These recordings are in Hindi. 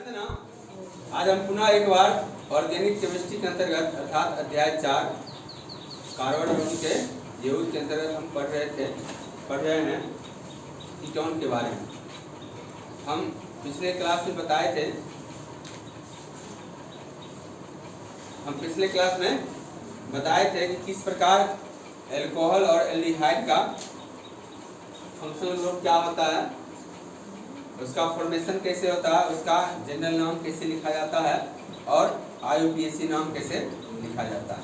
ना, आज हम पुनः एक बार ऑर्गेनिक केमिस्ट्री के अंतर्गत अर्थात अध्याय 4 कार्बन अणु के यौगिक के अंतर्गत हम पढ़ रहे हैं कीटोन के बारे में। हम पिछले क्लास में बताए थे कि किस प्रकार अल्कोहल और एल्डिहाइड का फंक्शनल ग्रुप क्या होता है, उसका फॉर्मेशन कैसे होता है, उसका जनरल नाम कैसे लिखा जाता है और IUPAC नाम कैसे लिखा जाता है।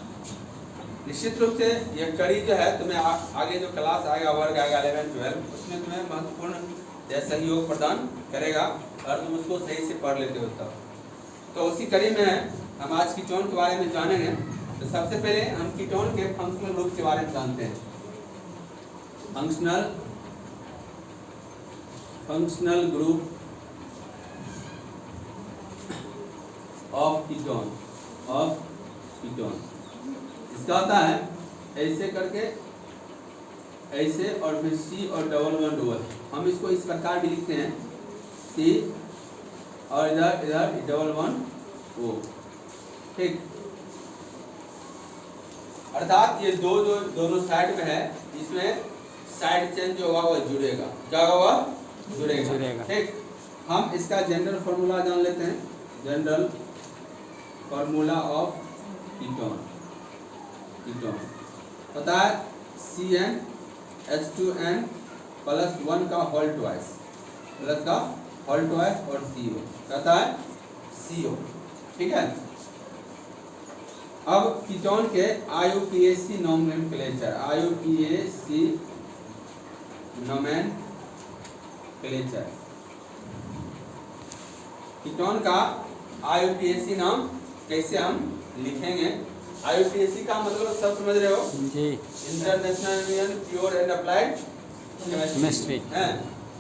निश्चित रूप से यह कड़ी जो है तुम्हें आगे जो क्लास आएगा, वर्ग आएगा 11-12, उसमें तुम्हें महत्वपूर्ण सहयोग प्रदान करेगा और तुम उसको सही से पढ़ लेते हो। तो उसी कड़ी में हम आज कीटोन के बारे में जानेंगे। तो सबसे पहले हम कीटोन के फंक्शनल ग्रुप के बारे में जानते हैं। फंक्शनल ग्रुप ऑफ कीटोन इसका होता है ऐसे करके, ऐसे और फिर C और डबल बॉन्ड O। हम इसको इस प्रकार भी लिखते हैं C और इधर डबल बॉन्ड O, ठीक। अर्थात ये दोनों साइड में है, इसमें साइड चेन जो होगा वो जुड़ेगा, क्या होगा, जुड़ेगा, ठीक। हम इसका जनरल फॉर्मूला जान लेते हैं। जनरल फॉर्मूला ऑफ कीटोन पता है CnH2n + 1 का होल ट्वाइस और CO कहता है CO, ठीक है। अब कीटोन के IUPAC नोमेनक्लेचर, कीटोन का IUPAC नाम कैसे हम लिखेंगे। IUPAC का मतलब सब समझ रहे हो जी, International Union Pure and Applied Chemistry है।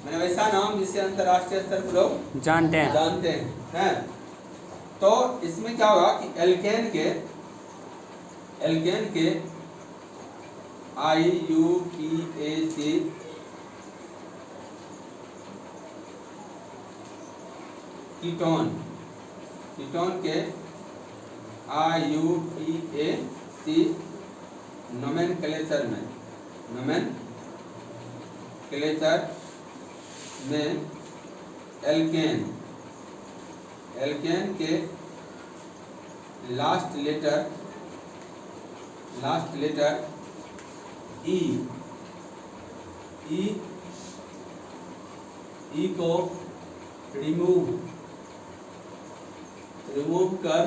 मैंने वैसा नाम जिसे अंतरराष्ट्रीय स्तर पर लोग जानते हैं। तो इसमें क्या होगा कि एल्केन के IUPAC कीटोन के IUPAC नोमेनक्लेचर में एल्केन के लास्ट लेटर E को रिमूव कर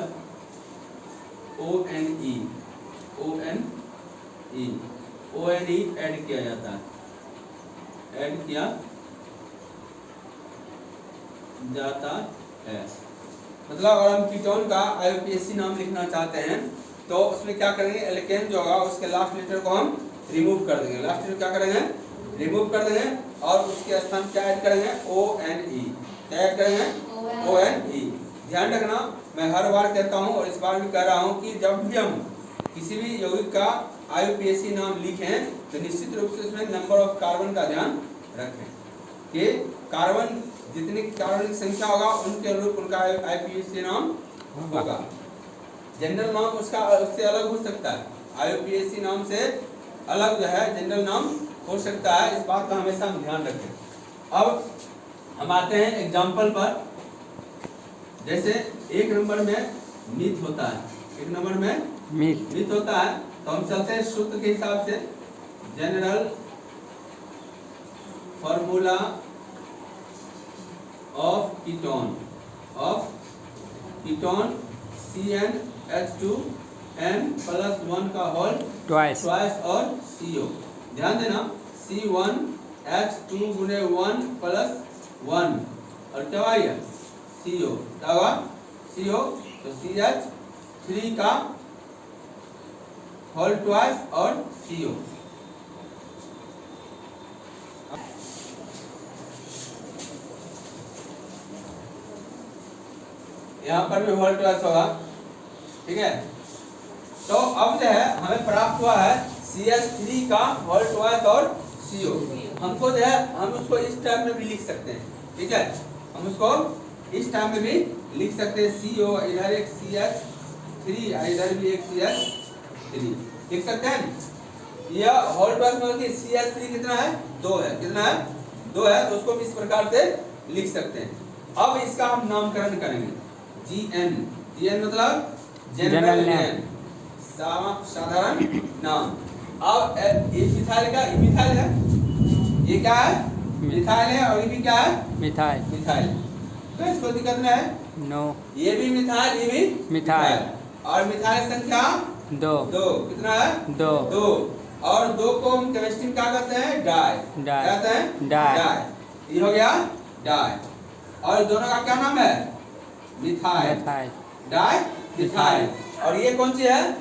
ONE ऐड किया जाता है। मतलब अगर हम कीटोन का IUPAC नाम लिखना चाहते हैं तो उसमें क्या करेंगे, एल्केन जो होगा उसके लास्ट लेटर को हम रिमूव कर देंगे। लास्ट लेटर क्या करेंगे, रिमूव कर देंगे और उसके स्थान क्या ऐड करेंगे, ONE। क्या ऐड करेंगे, ONE। ध्यान रखना, मैं हर बार कहता हूं और इस बार भी कह रहा हूं कि जब भी हम किसी भी यौगिक का IUPAC नाम लिखें तो निश्चित रूप से उसमें नंबर ऑफ कार्बन का ध्यान रखें कि कार्बन जितनी कार्बन की संख्या होगा उनके अनुरूप उनका IUPAC नाम होगा। जनरल नाम उसका उससे अलग हो सकता है, IUPAC नाम से अलग जो है जनरल नाम हो सकता है। इस बात का हमेशा हम ध्यान रखें। अब हम आते हैं एग्जाम्पल पर। जैसे एक नंबर में मीथ होता है, तो हम चलते हैं सूत्र के हिसाब से। General formula of ketone CnH2n + 1 का होल ट्वाइस और CO। ध्यान देना, C1H2 × 1 + 1 और क्या आएगा, CO। क्या होगा, CO। तो CH3 का होल ट्वाइस और CO। यहाँ पर भी होल ट्वाइस होगा, ठीक है। तो अब जो है हमें प्राप्त हुआ है CH3 का होल ट्वाइस और CO। हमको जो है हम उसको इस टर्म में भी लिख सकते हैं, ठीक है। हम उसको इस टाइम में भी लिख सकते हैं CO, इधर एक CH3, इधर भी एक CH3 लिख सकते हैं। यह होल ट्वाइस मतलब कि CH3 कितना है 2 है, कितना है 2 है, तो उसको भी इस प्रकार से लिख सकते हैं। अब इसका हम नामकरण करेंगे GN मतलब जनरल नेम, साधारण नाम। अब ये मिथाइल का मिथाइल है, ये क्या है मिथाइल है, और ये भी क्या है मिथाइल, तो इसको दिक्कत नहीं है। नो, ये भी मिथाइल, ये भी मिथाइल, और मिथाइल संख्या 2, कितना है 2, और 2 को हम केमिस्ट्री में क्या कहते हैं डाई, क्या कहते हैं डाई। ये हो गया डाई, और दोनों का क्या नाम है मिथाइल, डाई मिथाइल। और ये कौन सी है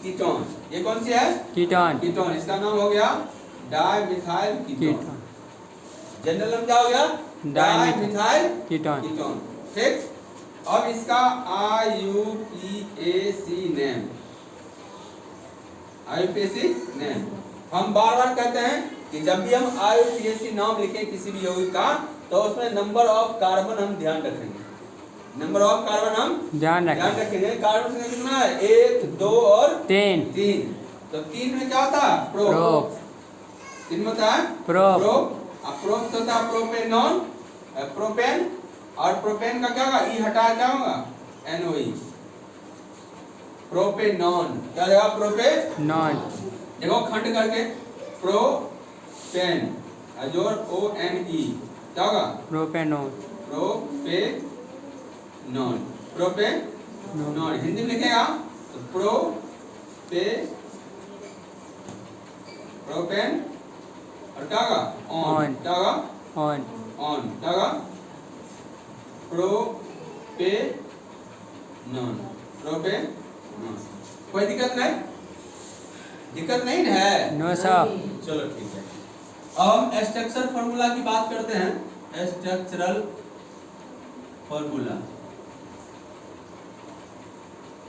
कीटोन, ये कौन सी है कीटोन, इसका नाम हो गया डाई मिथाइल कीटोन। जनरल नाम क्या हो गया डाई मिथाइल कीटोन, ठीक। अब इसका IUPAC नेम, IUPAC नेम हम बार बार कहते हैं कि जब भी हम IUPAC नाम लिखें किसी भी यौगिक का, तो उसमें नंबर ऑफ कार्बन हम ध्यान रखेंगे, नंबर ऑफ कार्बन हम ध्यान रखेंगे। कार्बन संख्या कितना है 1, 2 और 3, तो 3 में क्या होता है प्रोप, 3 में होता है प्रोप, प्रोप होता है प्रोपेनॉन, प्रोपेन, और प्रोपेन का क्या होगा ई हटा क्या होगा NOE, प्रोपेनॉन, क्या जगह प्रोपेनॉन, देखो खंड करके प्रोपेन जोड़ ONE क्या होगा प्रोपेनॉन, हिंदी में लिखेगा तो प्रोपेन और क्या होगा ऑन, क्या होगा ऑन, क्या होगा प्रोपेनॉन। कोई दिक्कत नहीं है, नो सर। चलो ठीक है। अब हम स्ट्रक्चरल फार्मूला की बात करते हैं, स्ट्रक्चरल फार्मूला।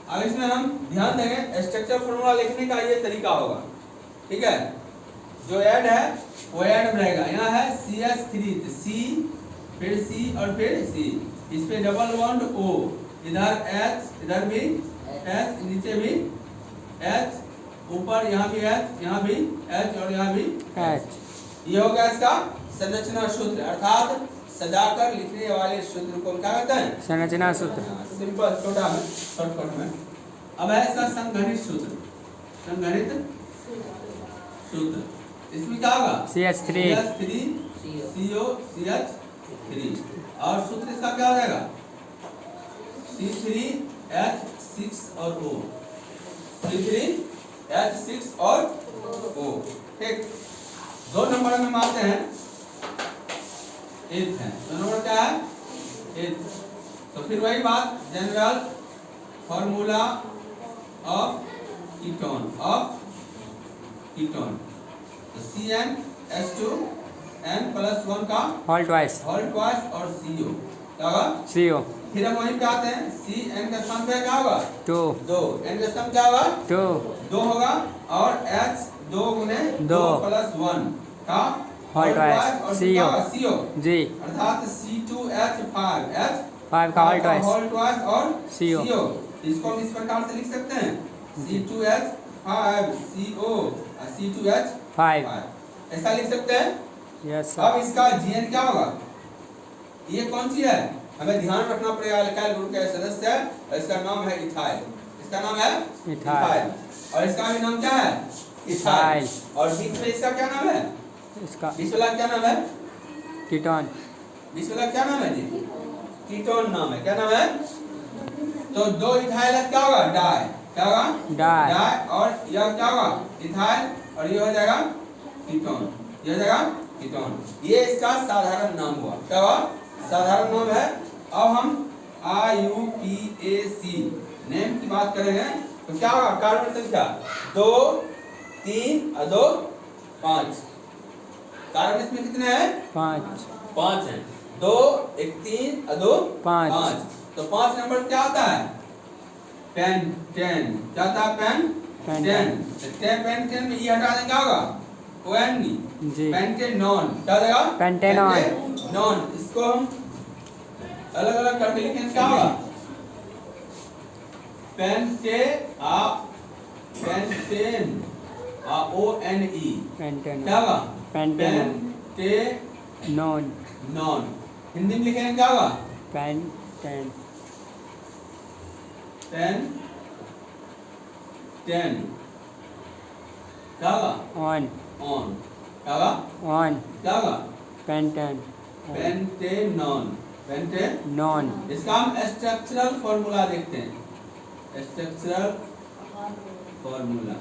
अब इसमें हम ध्यान देंगे स्ट्रक्चरल फार्मूला लिखने का ये तरीका होगा, ठीक है। जो ऐड है वो ऐड में रहेगा, यहाँ है CH3, तो C फिर C और फिर C, इस पे डबल बॉन्ड O, इधर H, इधर भी H, नीचे भी H, ऊपर यहाँ भी H, यहाँ भी H और यहाँ भी H। ये होगा इसका संरचना सूत्र, अर्थात सजाकर लिखने वाले सूत्र को क्या कहते हैं संरचना सूत्र, सिंपल छोटा में शॉर्टकट में। अब है इसका संघनित सूत्र, इसमें क्या होगा CH3 CO CH3, और सूत्र इसका क्या हो जाएगा C3H6 और O, C3H6 और O, ठीक। 2 नंबर में मानते हैं 8 है, 2 नंबर क्या है 8। तो फिर वही बात जनरल फॉर्मूला ऑफ कीटोन, तो CnH2n+1 का होल ट्वाइस और CO क्या होगा CO। फिर हम वहीं पे आते हैं Cn का स्थान पे क्या होगा 2, n का स्थान क्या होगा 2 होगा, और H 2 गुने 2 + 1 का होल ट्वाइस और CO जी, अर्थात C2H5 5 का होल ट्वाइस और CO। इसको हम इस प्रकार से लिख सकते हैं C2H5 CO C2H5, ऐसा लिख सकते हैं। Yes sir. अब इसका GN क्या होगा, ये कौन सी है हमें ध्यान रखना पड़ेगा, अल्काइल ग्रुप का सदस्य है, और इसका नाम है इथाइल, इसका नाम है इथाइल, और इसका भी नाम क्या है इथाइल, और बीच में इसका क्या नाम है, इसका बीच वाला क्या नाम है कीटोन, बीच वाला क्या नाम है जी कीटोन नाम है, क्या नाम है। तो 2 इथाइल क्या होगा डाई, क्या होगा डाई, और यह क्या होगा इथाइल, और ये हो जाएगा कीटोन, ये हो जाएगा कीटोन। ये इसका साधारण नाम हुआ, क्या हुआ साधारण नाम है। अब हम IUPAC नेम की बात करेंगे तो क्या होगा कार्बन संख्या 2, 3 और 2 5, कार्बन इसमें कितने हैं 5 हैं, 2 1 3 और 2 5, तो 5 नंबर क्या आता है पेन 10, क्या आता है पेन 10 में ये हटा देंगे क्या होगा पेंटेनॉन, क्या देगा पेंटेनॉन, इसको हम अलग अलग करके लिखें क्या होगा? पेंटेन ONE पेंटेन क्या होगा? Pentane non non. हिंदी में लिखेंगे क्या होगा? पेंटेन पेन टेन क्या होगा? ऑन ऑन क्या होगा? ऑन क्या होगा? Pentane pentanone non. इसका हम स्ट्रक्चरल फॉर्मूला देखते हैं। स्ट्रक्चरल फॉर्मूला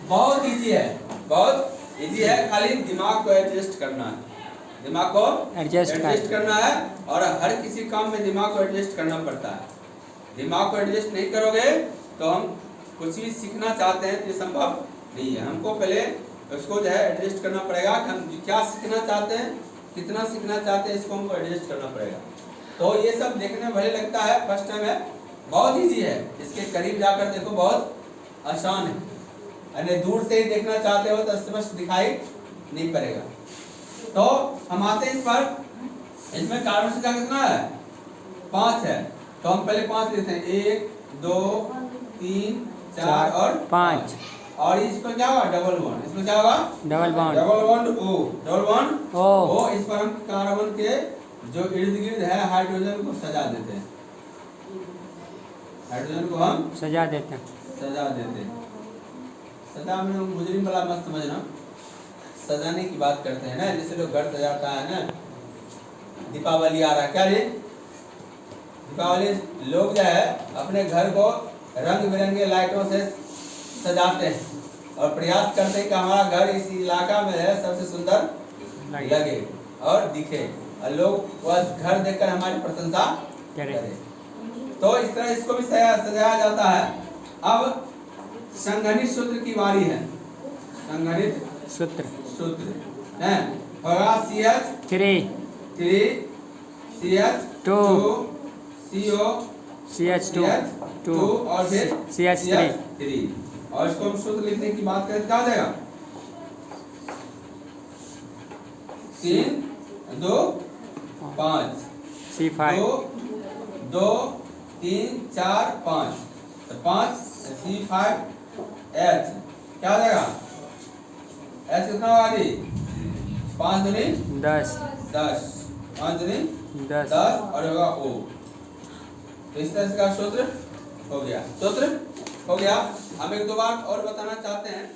बहुत इजी है, बहुत इजी है। खाली दिमाग को एडजस्ट करना है, दिमाग को एडजस्ट करना है। और हर किसी काम में दिमाग को एडजस्ट करना पड़ता है। दिमाग को एडजस्ट नहीं करोगे तो हम कुछ भी सीखना चाहते हैं तो ये संभव नहीं है। हमको पहले उसको जो है एडजस्ट करना पड़ेगा कि हम क्या सीखना चाहते हैं, कितना सीखना चाहते हैं, इसको हमको एडजस्ट करना पड़ेगा। तो ये सब देखने में भले लगता है, फर्स्ट टाइम है, बहुत इजी है। इसके करीब जाकर देखो, बहुत आसान है। अरे दूर से ही देखना चाहते हो तो स्पष्ट दिखाई नहीं पड़ेगा। तो हम आते हैं इस पर। इसमें कार्बन संख्या कितना है? 5 है। तो हम पहले 5 लेते हैं, 1 2 3 4 और 5। और इस पर क्या होगा? Double bond. इसमें क्या होगा? Double bond O। इस पर हम कार्बन के जो इर्द गिर्द है हाइड्रोजन को सजा देते हैं। हाइड्रोजन को हम सजा देते हैं। सजा में मुजरिम वाला मत समझना, सजाने की बात करते हैं ना, जैसे लोग घर सजाता है ना। दीपावली आ रहा है, क्या रे? दीपावली लोग जो है अपने घर को रंग बिरंगे लाइटों से सजाते हैं और प्रयास करते हैं कि हमारा घर इस इलाका में है सबसे सुंदर लगे और दिखे, और लोग वह घर देखकर हमारी प्रशंसा करें। तो इस तरह इसको भी सजाया जाता है। अब संघनित सूत्र की बारी है। संघनित सूत्र है होगा CH3 CH2 CO2 और फिर CH3। और इसको हम सूत्र लिखने की बात करें, क्या हो जाएगा? 3 2 5 C5 2 3 4 5 तो 5 C5H क्या हो जाएगा? H कितना होगा जी? 5 दूनी 10 5 दूनी 10 और होगा O। तो इस तरह से का सूत्र हो गया। हम एक दो बार और बताना चाहते हैं।